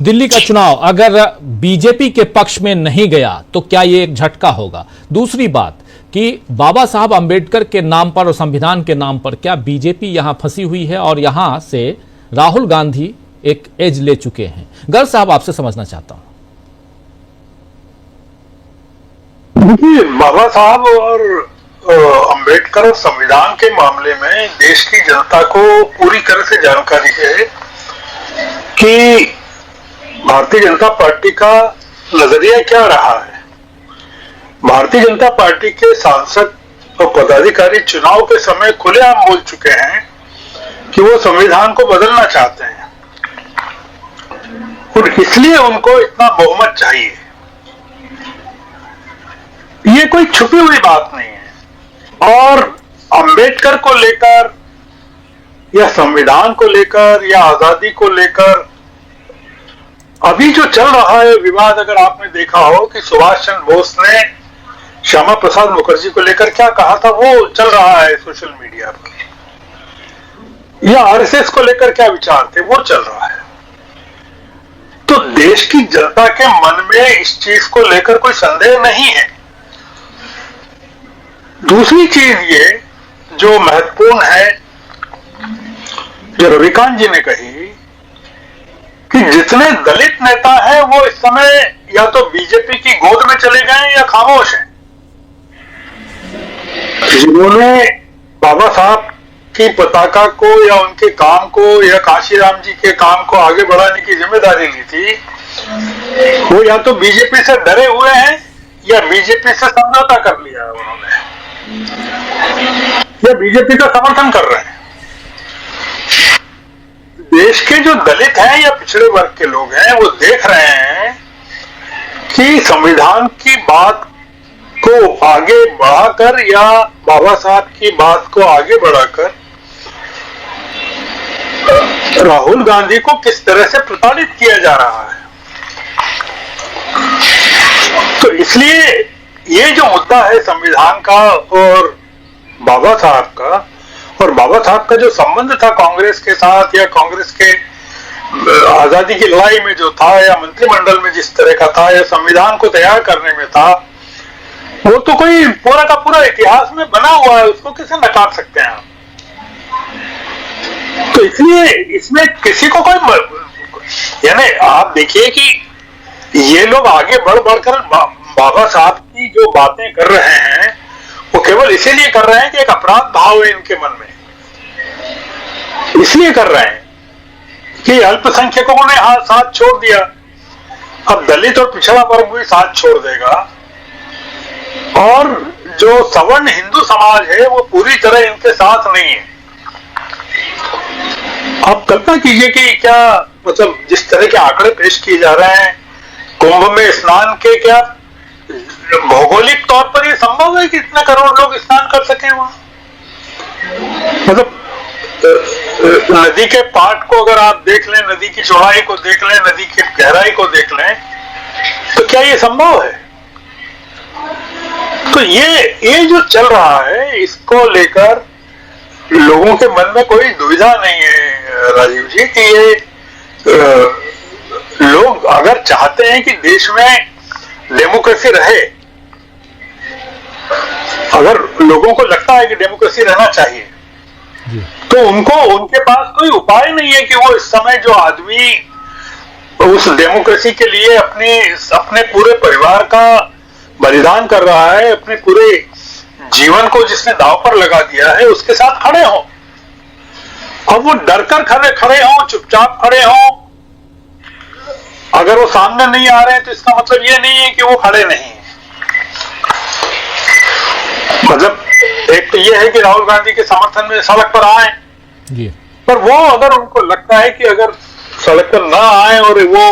दिल्ली का चुनाव अगर बीजेपी के पक्ष में नहीं गया तो क्या ये एक झटका होगा? दूसरी बात कि बाबा साहब अंबेडकर के नाम पर और संविधान के नाम पर क्या बीजेपी यहां फंसी हुई है और यहां से राहुल गांधी एक एज ले चुके हैं? गर्ग साहब, आपसे समझना चाहता हूं। देखिए, बाबा साहब और अंबेडकर और संविधान के मामले में देश की जनता को पूरी तरह से जानकारी है कि भारतीय जनता पार्टी का नजरिया क्या रहा है। भारतीय जनता पार्टी के सांसद और पदाधिकारी चुनाव के समय खुलेआम बोल चुके हैं कि वो संविधान को बदलना चाहते हैं और इसलिए उनको इतना बहुमत चाहिए। ये कोई छुपी हुई बात नहीं है। और अंबेडकर को लेकर या संविधान को लेकर या आजादी को लेकर अभी जो चल रहा है विवाद, अगर आपने देखा हो कि सुभाष चंद्र बोस ने श्यामा प्रसाद मुखर्जी को लेकर क्या कहा था, वो चल रहा है सोशल मीडिया पर, या आरएसएस को लेकर क्या विचार थे, वो चल रहा है। तो देश की जनता के मन में इस चीज को लेकर कोई संदेह नहीं है। दूसरी चीज ये जो महत्वपूर्ण है, जो रविकांत जी ने कही कि जितने दलित नेता हैं वो इस समय या तो बीजेपी की गोद में चले गए या खामोश हैं। जिन्होंने बाबा साहब की पताका को या उनके काम को या काशीराम जी के काम को आगे बढ़ाने की जिम्मेदारी ली थी, वो या तो बीजेपी से डरे हुए हैं या बीजेपी से समझौता कर लिया है उन्होंने, या बीजेपी का समर्थन कर रहे हैं। देश के जो दलित हैं या पिछड़े वर्ग के लोग हैं वो देख रहे हैं कि संविधान की बात को आगे बढ़ाकर या बाबा साहब की बात को आगे बढ़ाकर राहुल गांधी को किस तरह से प्रताड़ित किया जा रहा है। तो इसलिए ये जो मुद्दा है संविधान का और बाबा साहब का, और बाबा साहब का जो संबंध था कांग्रेस के साथ या कांग्रेस के आजादी की लड़ाई में जो था या मंत्रिमंडल में जिस तरह का था या संविधान को तैयार करने में था, वो तो कोई पूरा का पूरा इतिहास में बना हुआ है, उसको कैसे नकार सकते हैं आप? तो इसलिए इसमें किसी को कोई, यानी आप देखिए कि ये लोग आगे बढ़ बढ़कर बाबा साहब की जो बातें कर रहे हैं वो केवल इसीलिए कर रहे हैं कि एक अपराध भाव है इनके मन में, इसलिए कर रहे हैं कि अल्पसंख्यकों ने साथ छोड़ दिया, अब दलित और पिछड़ा वर्ग भी साथ छोड़ देगा, और जो सवर्ण हिंदू समाज है वो पूरी तरह इनके साथ नहीं है। आप कल्पना कीजिए कि क्या मतलब जिस तरह के आंकड़े पेश किए जा रहे हैं, कुंभ में स्नान के, क्या भौगोलिक तौर पर यह संभव है कि इतने करोड़ लोग स्नान कर सकें वहां? मतलब नदी के पाट को अगर आप देख लें, नदी की चौड़ाई को देख लें, नदी की गहराई को देख लें, तो क्या ये संभव है? तो ये जो चल रहा है इसको लेकर लोगों के मन में कोई दुविधा नहीं है राजीव जी कि ये लोग अगर चाहते हैं कि देश में डेमोक्रेसी रहे, अगर लोगों को लगता है कि डेमोक्रेसी रहना चाहिए, तो उनके पास कोई उपाय नहीं है कि वो इस समय जो आदमी उस डेमोक्रेसी के लिए अपने पूरे परिवार का बलिदान कर रहा है, अपने पूरे जीवन को जिसने दांव पर लगा दिया है, उसके साथ खड़े हों। अब वो डरकर खड़े हों, चुपचाप खड़े हों, अगर वो सामने नहीं आ रहे हैं तो इसका मतलब ये नहीं है कि वो खड़े नहीं है। मतलब एक तो ये है कि राहुल गांधी के समर्थन में सड़क पर आए, पर वो अगर उनको लगता है कि अगर सड़क पर ना आए और वो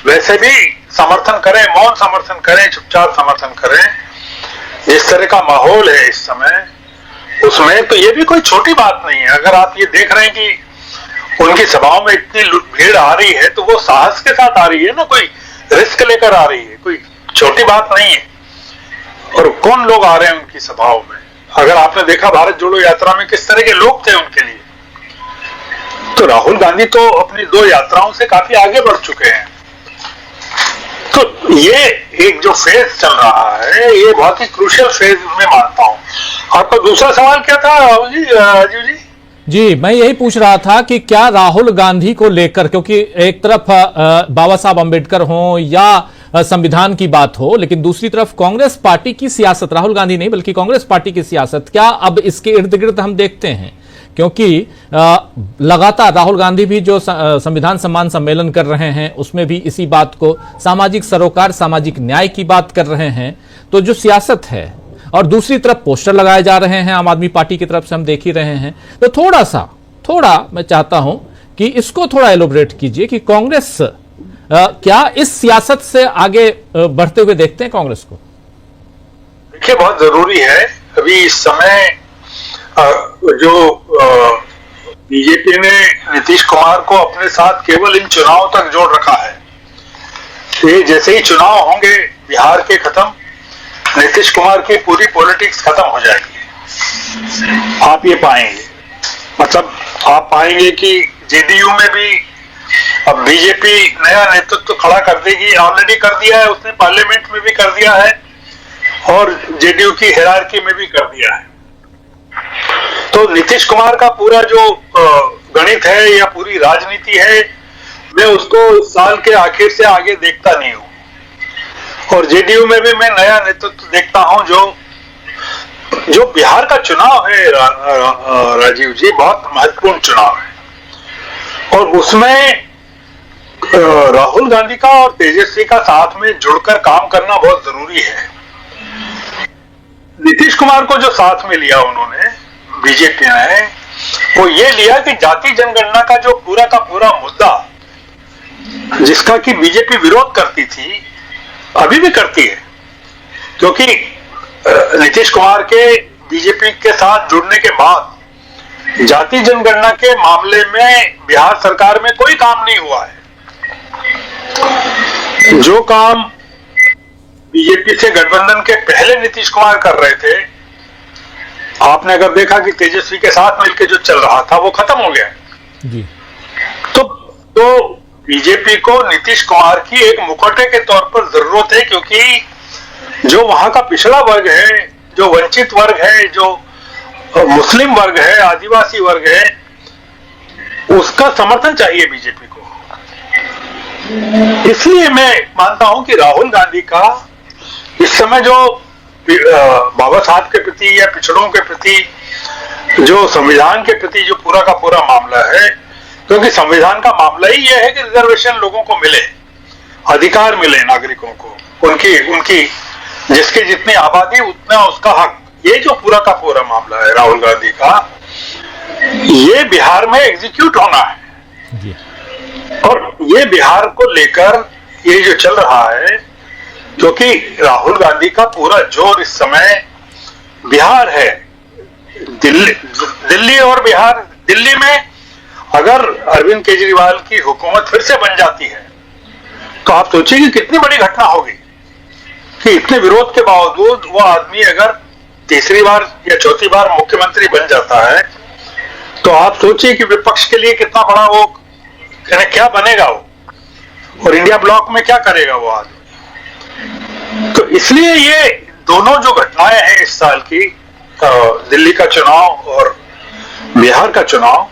वैसे भी समर्थन करें, मौन समर्थन करें, चुपचाप समर्थन करें, इस तरह का माहौल है इस समय उसमें, तो ये भी कोई छोटी बात नहीं है। अगर आप ये देख रहे हैं कि उनकी सभाओं में इतनी भीड़ आ रही है तो वो साहस के साथ आ रही है ना, कोई रिस्क लेकर आ रही है, कोई छोटी बात नहीं है। और कौन लोग आ रहे हैं उनकी सभाओं में? अगर आपने देखा भारत जोड़ो यात्रा में किस तरह के लोग थे उनके लिए, तो राहुल गांधी तो अपनी 2 यात्राओं से काफी आगे बढ़ चुके हैं। तो ये एक जो फेज चल रहा है, ये बहुत ही क्रूशियल फेज में मानता हूं। आपका दूसरा सवाल क्या था राहुल जी, राजीव जी? जी, मैं यही पूछ रहा था कि क्या राहुल गांधी को लेकर, क्योंकि एक तरफ बाबा साहब अंबेडकर हों या संविधान की बात हो, लेकिन दूसरी तरफ कांग्रेस पार्टी की सियासत, राहुल गांधी नहीं बल्कि कांग्रेस पार्टी की सियासत, क्या अब इसके इर्द गिर्द हम देखते हैं? क्योंकि लगातार राहुल गांधी भी जो संविधान सम्मान सम्मेलन कर रहे हैं उसमें भी इसी बात को, सामाजिक सरोकार, सामाजिक न्याय की बात कर रहे हैं। तो जो सियासत है, और दूसरी तरफ पोस्टर लगाए जा रहे हैं आम आदमी पार्टी की तरफ से, हम देख ही रहे हैं। तो थोड़ा मैं चाहता हूं कि इसको थोड़ा एलोबरेट कीजिए कि कांग्रेस क्या इस सियासत से आगे बढ़ते हुए देखते हैं कांग्रेस को? देखिए, बहुत जरूरी है अभी इस समय जो बीजेपी ने नीतीश कुमार को अपने साथ केवल इन चुनाव तक जोड़ रखा है। ये जैसे ही चुनाव होंगे बिहार के खत्म, नीतीश कुमार की पूरी पॉलिटिक्स खत्म हो जाएगी। आप ये पाएंगे, मतलब आप पाएंगे कि जेडीयू में भी अब बीजेपी नया नेतृत्व खड़ा कर देगी। ऑलरेडी कर दिया है उसने, पार्लियामेंट में भी कर दिया है और जेडीयू की हायरार्की में भी कर दिया है। तो नीतीश कुमार का पूरा जो गणित है या पूरी राजनीति है, मैं उसको साल के आखिर से आगे देखता नहीं हूं। और जेडीयू में भी मैं नया नेतृत्व देखता हूं। जो बिहार का चुनाव है राजीव जी, बहुत महत्वपूर्ण चुनाव है और उसमें राहुल गांधी का और तेजस्वी का साथ में जुड़कर काम करना बहुत जरूरी है। नीतीश कुमार को जो साथ में लिया उन्होंने, बीजेपी ने, वो ये लिया कि जाति जनगणना का जो पूरा का पूरा मुद्दा, जिसका कि बीजेपी विरोध करती थी, अभी भी करती है, क्योंकि नीतीश कुमार के बीजेपी के साथ जुड़ने के बाद जाति जनगणना के मामले में बिहार सरकार में कोई काम नहीं हुआ है। जो काम बीजेपी से गठबंधन के पहले नीतीश कुमार कर रहे थे, आपने अगर देखा कि तेजस्वी के साथ मिलकर जो चल रहा था वो खत्म हो गया जी। तो बीजेपी को नीतीश कुमार की एक मुखौटे के तौर पर जरूरत है, क्योंकि जो वहां का पिछड़ा वर्ग है, जो वंचित वर्ग है, जो मुस्लिम वर्ग है, आदिवासी वर्ग है, उसका समर्थन चाहिए बीजेपी को। इसलिए मैं मानता हूं कि राहुल गांधी का इस समय जो बाबा साहब के प्रति या पिछड़ों के प्रति, जो संविधान के प्रति जो पूरा का पूरा मामला है, क्योंकि संविधान का मामला ही यह है कि रिजर्वेशन लोगों को मिले, अधिकार मिले नागरिकों को, उनकी जिसकी जितनी आबादी उतना उसका हक, ये जो पूरा का पूरा मामला है राहुल गांधी का, ये बिहार में एग्जीक्यूट होना है। और ये बिहार को लेकर ये जो चल रहा है, क्योंकि राहुल गांधी का पूरा जोर इस समय बिहार है, दिल्ली और बिहार। दिल्ली में अगर अरविंद केजरीवाल की हुकूमत फिर से बन जाती है तो आप सोचिए कि कितनी बड़ी घटना होगी कि इतने विरोध के बावजूद वो आदमी अगर तीसरी बार या चौथी बार मुख्यमंत्री बन जाता है, तो आप सोचिए कि विपक्ष के लिए कितना बड़ा वो क्या बनेगा वो, और इंडिया ब्लॉक में क्या करेगा वो आदमी। तो इसलिए ये दोनों जो घटनाएं हैं इस साल की, दिल्ली का चुनाव और बिहार का चुनाव,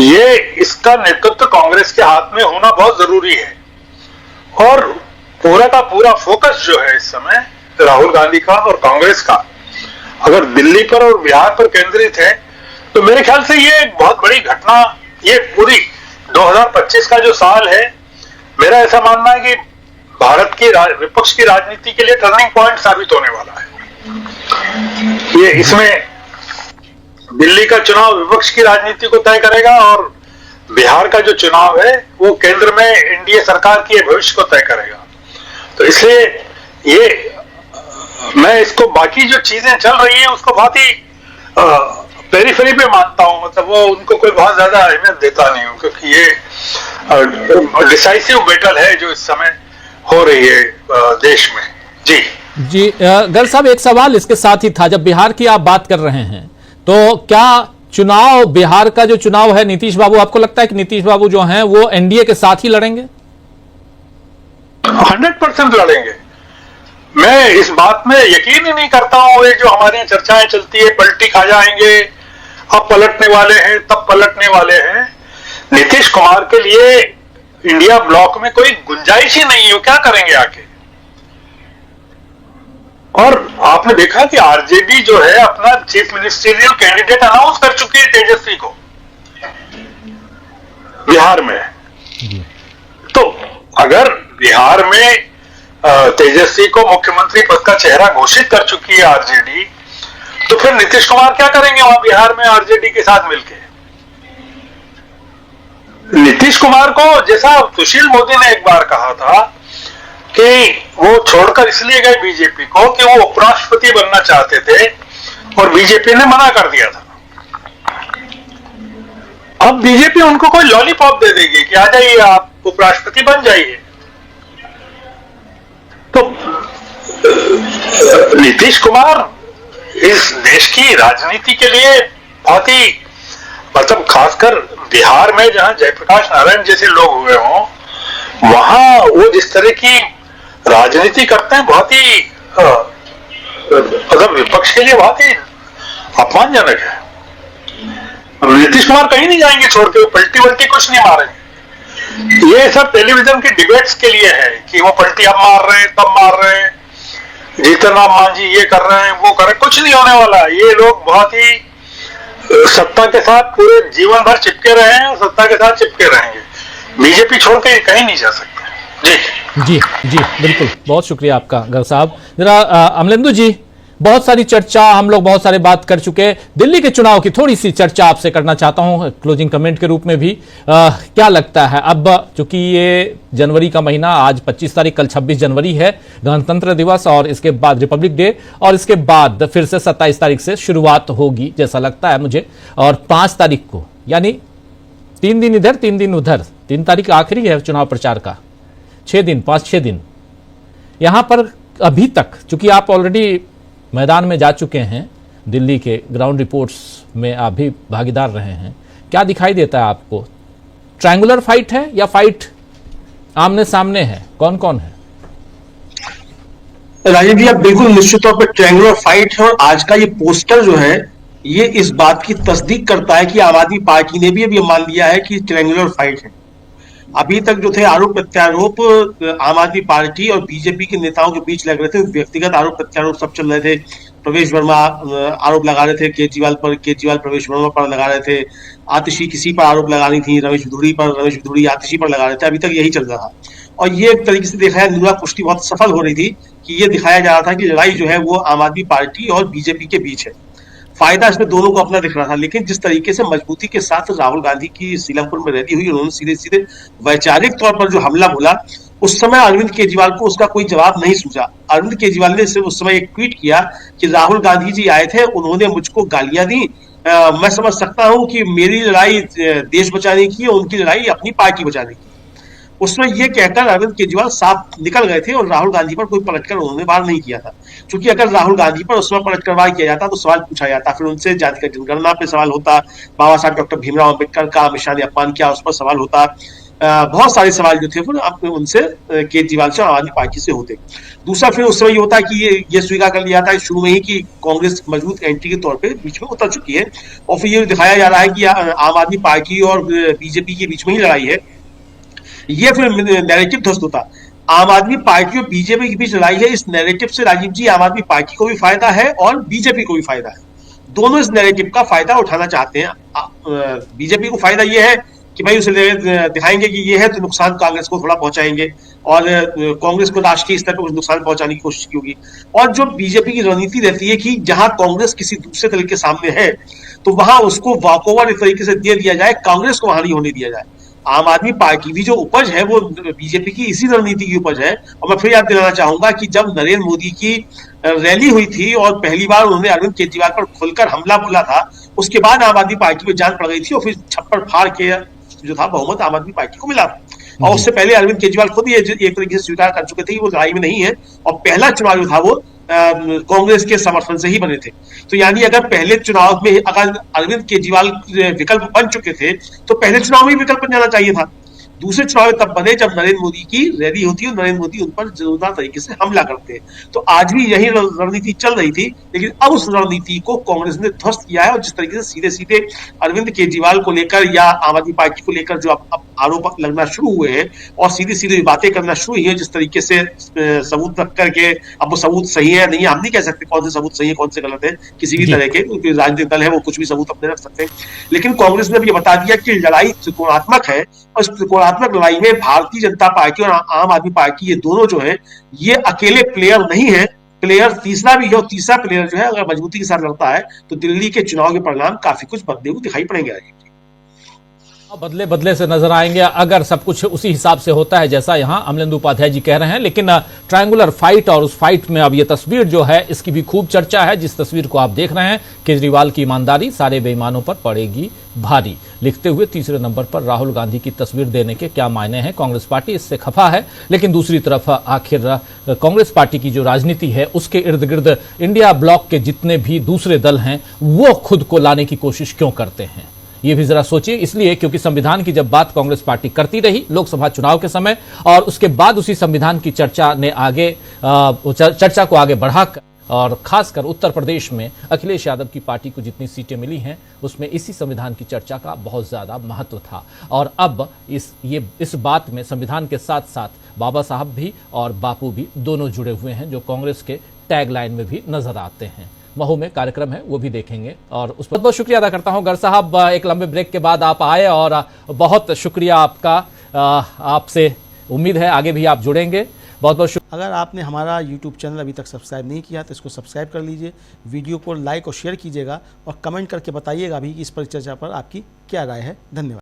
ये इसका नेतृत्व कांग्रेस के हाथ में होना बहुत जरूरी है। और पूरा का पूरा फोकस जो है इस समय राहुल गांधी का और कांग्रेस का अगर दिल्ली पर और बिहार पर केंद्रित है, तो मेरे ख्याल से ये एक बहुत बड़ी घटना, ये पूरी 2025 का जो साल है, मेरा ऐसा मानना है कि भारत की विपक्ष की राजनीति के लिए टर्निंग पॉइंट साबित होने वाला है। ये इसमें दिल्ली का चुनाव विपक्ष की राजनीति को तय करेगा और बिहार का जो चुनाव है वो केंद्र में एनडीए सरकार की भविष्य को तय करेगा। तो इसलिए ये मैं इसको, बाकी जो चीजें चल रही हैं उसको बहुत ही पेरिफेरी पे मानता हूं, मतलब वो उनको कोई बहुत ज्यादा अहमियत देता नहीं हूं, क्योंकि ये डिसाइसिव बैटल है जो इस समय हो रही है देश में। जी गर्ग साहब, एक सवाल इसके साथ ही था, जब बिहार की आप बात कर रहे हैं तो क्या चुनाव, बिहार का जो चुनाव है, नीतीश बाबू, आपको लगता है कि नीतीश बाबू जो हैं वो एनडीए के साथ ही लड़ेंगे? 100% लड़ेंगे। मैं इस बात में यकीन ही नहीं करता हूं। ये जो हमारे यहाँ चर्चाएं चलती है, पलटी खा जाएंगे, अब पलटने वाले हैं, तब पलटने वाले हैं, नीतीश कुमार के लिए इंडिया ब्लॉक में कोई गुंजाइश ही नहीं है। वो क्या करेंगे आके? और आपने देखा कि आरजेडी जो है अपना चीफ मिनिस्टरियल कैंडिडेट अनाउंस कर चुकी है, तेजस्वी को, बिहार में। तो अगर बिहार में तेजस्वी को मुख्यमंत्री पद का चेहरा घोषित कर चुकी है आरजेडी, तो फिर नीतीश कुमार क्या करेंगे वहां बिहार में आरजेडी के साथ मिलकर? नीतीश कुमार को, जैसा सुशील मोदी ने एक बार कहा था कि वो छोड़कर इसलिए गए बीजेपी को कि वो उपराष्ट्रपति बनना चाहते थे और बीजेपी ने मना कर दिया था। अब बीजेपी उनको कोई लॉलीपॉप दे देगी कि आ जाइए, आप उपराष्ट्रपति बन जाइए। तो नीतीश कुमार इस देश की राजनीति के लिए बहुत ही, मतलब खासकर बिहार में जहां जयप्रकाश नारायण जैसे लोग हुए हों, वहां वो जिस तरह की राजनीति करते हैं, बहुत ही मतलब विपक्ष के लिए बहुत ही अपमानजनक है। नीतीश कुमार कहीं नहीं जाएंगे छोड़ के, वो पलटी वल्टी कुछ नहीं मारेंगे। ये सब टेलीविजन की डिबेट्स के लिए है कि वो पलटी अब मार रहे हैं, तब मार रहे हैं, जीतन राम मांझी ये कर रहे हैं, वो कर रहे हैं। कुछ नहीं होने वाला। ये लोग बहुत ही सत्ता के साथ पूरे जीवन भर चिपके रहे हैं और सत्ता के साथ चिपके रहेंगे। बीजेपी छोड़ के कहीं नहीं जा सकते। जी जी बिल्कुल, बहुत शुक्रिया आपका गर्ग साहब। जरा अमलेंदु जी, बहुत सारी चर्चा, हम लोग बहुत सारे बात कर चुके हैं। दिल्ली के चुनाव की थोड़ी सी चर्चा आपसे करना चाहता हूं क्लोजिंग कमेंट के रूप में भी। क्या लगता है, अब चूंकि ये जनवरी का महीना, आज 25 तारीख, कल 26 जनवरी है, गणतंत्र दिवस, और इसके बाद रिपब्लिक डे, और इसके बाद फिर से 27 तारीख से शुरुआत होगी जैसा लगता है मुझे, और 5 तारीख को, यानी 3 दिन इधर 3 दिन उधर, 3 तारीख आखिरी है चुनाव प्रचार का, 6 दिन, 5-6 दिन। यहां पर अभी तक, चूंकि आप ऑलरेडी मैदान में जा चुके हैं, दिल्ली के ग्राउंड रिपोर्ट्स में आप भी भागीदार रहे हैं, क्या दिखाई देता है आपको? ट्रायंगुलर फाइट है या फाइट आमने सामने है? कौन कौन है? राजीव जी, आप बिल्कुल निश्चित तौर पर ट्रायंगुलर फाइट है। और आज का ये पोस्टर जो है, ये इस बात की तस्दीक करता है कि आम आदमी पार्टी ने भी अब ये मान लिया है कि ट्रायंगुलर फाइट है। अभी तक जो थे आरोप प्रत्यारोप आम आदमी पार्टी और बीजेपी के नेताओं के बीच लग रहे थे, व्यक्तिगत आरोप प्रत्यारोप सब चल रहे थे। प्रवेश वर्मा आरोप लगा रहे थे केजरीवाल पर, केजरीवाल प्रवेश वर्मा पर लगा रहे थे। आतिशी किसी पर आरोप लगानी थी, रमेश बिधूड़ी पर, रमेश बिधूड़ी आतिशी पर लगा रहे थे। अभी तक यही चल रहा था और ये एक तरीके से देखा है, नुरा कुश्ती बहुत सफल हो रही थी कि ये दिखाया जा रहा था कि लड़ाई जो है वो आम आदमी पार्टी और बीजेपी के बीच है। फायदा इसमें दोनों को अपना दिख रहा था, लेकिन जिस तरीके से मजबूती के साथ राहुल गांधी की सीलमपुर में रैली हुई, उन्होंने सीधे सीधे वैचारिक तौर पर जो हमला बोला, उस समय अरविंद केजरीवाल को उसका कोई जवाब नहीं सूझा। अरविंद केजरीवाल ने सिर्फ उस समय एक ट्वीट किया कि राहुल गांधी जी आए थे, उन्होंने मुझको गालियां दी, मैं समझ सकता हूं कि मेरी लड़ाई देश बचाने की है, उनकी लड़ाई अपनी पार्टी बचाने की। उसमें यह कहकर अरविंद केजरीवाल साफ निकल गए थे और राहुल गांधी पर कोई पलटकर उन्होंने वार नहीं किया था। क्योंकि अगर राहुल गांधी पर उस समय पलटकर वार किया जाता तो सवाल पूछा जाता, फिर उनसे जाति का जनगणना पे सवाल होता, बाबा साहब डॉक्टर भीमराव अम्बेडकर का अमित शाह ने अपमान किया उस पर सवाल होता, बहुत सारे सवाल जो थे वो उनसे केजरीवाल से और आम आदमी पार्टी से होते। दूसरा, फिर उस समय ये होता कि ये स्वीकार कर लिया था शुरू में ही कि कांग्रेस मजबूत एंटी के तौर पे बीच में उतर चुकी है, और फिर ये दिखाया जा रहा है कि आम आदमी पार्टी और बीजेपी के बीच में ही लड़ाई है। ये फिर नैरेटिव ध्वस्त होता। आम आदमी पार्टी और बीजेपी के बीच लड़ाई है, इस नैरेटिव से राजीव जी आम आदमी पार्टी को भी फायदा है और बीजेपी को भी फायदा है। दोनों इस नैरेटिव का फायदा उठाना चाहते हैं। बीजेपी को फायदा ये है कि भाई उसे दिखाएंगे कि ये है तो नुकसान कांग्रेस को थोड़ा पहुंचाएंगे, और कांग्रेस को राष्ट्रीय स्तर पर कुछ नुकसान पहुंचाने की कोशिश की होगी। और जो बीजेपी की रणनीति रहती है कि जहां कांग्रेस किसी दूसरे दल के सामने है तो वहां उसको वॉकओवर इस तरीके से दे दिया जाए, कांग्रेस को वहां नहीं होने दिया जाए। आम आदमी पार्टी की जो उपज है वो बीजेपी की इसी रणनीति की उपज है। और मैं फिर याद दिलाना चाहूंगा कि जब नरेंद्र मोदी की रैली हुई थी और पहली बार उन्होंने अरविंद केजरीवाल पर खुलकर हमला बोला था, उसके बाद आम आदमी पार्टी में जान पड़ गई थी और फिर छप्पर फाड़ के जो था बहुमत आम आदमी पार्टी को मिला था। और उससे पहले अरविंद केजरीवाल खुद ये एक तरीके से स्वीकार कर चुके थे कि वो लड़ाई में नहीं है, और पहला चुनाव जो था वो कांग्रेस के समर्थन से ही बने थे। तो यानी अगर पहले चुनाव में अगर अरविंद केजरीवाल विकल्प बन चुके थे तो पहले चुनाव में ही विकल्प बन जाना चाहिए था। दूसरे चुनाव तब बने जब नरेंद्र मोदी की रैली होती है और नरेंद्र मोदी उन पर जोरदार तरीके से हमला करते हैं। तो आज भी यही रणनीति चल रही थी, लेकिन अब उस रणनीति को कांग्रेस ने ध्वस्त किया है और जिस तरीके से सीधे सीधे अरविंद केजरीवाल को लेकर या आम आदमी पार्टी को लेकर जो अब आरोप लगना शुरू हुए हैं और सीधी सीधी बातें करना शुरू हुई है, जिस तरीके से सबूत रख करके, अब वो सबूत सही है नहीं हम नहीं कह सकते कौन से सबूत सही है कौन से गलत है, किसी भी तरह के राजनीतिक दल है वो कुछ भी सबूत अपने रख सकते हैं। लेकिन कांग्रेस ने भी बता दिया कि लड़ाई त्रिकोणात्मक है और इस त्रिकोणात्मक लड़ाई में भारतीय जनता पार्टी और आम आदमी पार्टी ये दोनों जो है ये अकेले प्लेयर नहीं है, प्लेयर तीसरा भी है और तीसरा प्लेयर जो है अगर मजबूती के साथ लड़ता है तो दिल्ली के चुनाव के परिणाम काफी कुछ बदले हुए दिखाई पड़ेंगे। बदले बदले से नजर आएंगे अगर सब कुछ उसी हिसाब से होता है जैसा यहां अमलेंदु उपाध्याय जी कह रहे हैं। लेकिन ट्रायंगुलर फाइट और उस फाइट में अब ये तस्वीर जो है इसकी भी खूब चर्चा है, जिस तस्वीर को आप देख रहे हैं। केजरीवाल की ईमानदारी सारे बेईमानों पर पड़ेगी भारी लिखते हुए तीसरे नंबर पर राहुल गांधी की तस्वीर देने के क्या मायने हैं। कांग्रेस पार्टी इससे खफा है, लेकिन दूसरी तरफ आखिर कांग्रेस पार्टी की जो राजनीति है उसके इर्द गिर्द इंडिया ब्लॉक के जितने भी दूसरे दल हैं वो खुद को लाने की कोशिश क्यों करते हैं, ये भी जरा सोचिए। इसलिए क्योंकि संविधान की जब बात कांग्रेस पार्टी करती रही लोकसभा चुनाव के समय और उसके बाद उसी संविधान की चर्चा ने चर्चा को आगे बढ़ाकर और खासकर उत्तर प्रदेश में अखिलेश यादव की पार्टी को जितनी सीटें मिली हैं उसमें इसी संविधान की चर्चा का बहुत ज्यादा महत्व था। और अब इस बात में संविधान के साथ साथ बाबा साहब भी और बापू भी दोनों जुड़े हुए हैं, जो कांग्रेस के टैगलाइन में भी नजर आते हैं। महू में कार्यक्रम है वो भी देखेंगे और उस पर बहुत शुक्रिया अदा करता हूं। गर साहब एक लंबे ब्रेक के बाद आप आए और बहुत शुक्रिया आपका। आपसे उम्मीद है आगे भी आप जुड़ेंगे। बहुत बहुत शुक्रिया। अगर आपने हमारा YouTube चैनल अभी तक सब्सक्राइब नहीं किया तो इसको सब्सक्राइब कर लीजिए, वीडियो को लाइक और शेयर कीजिएगा और कमेंट करके बताइएगा भी कि इस परिचर्चा पर आपकी क्या राय है। धन्यवाद।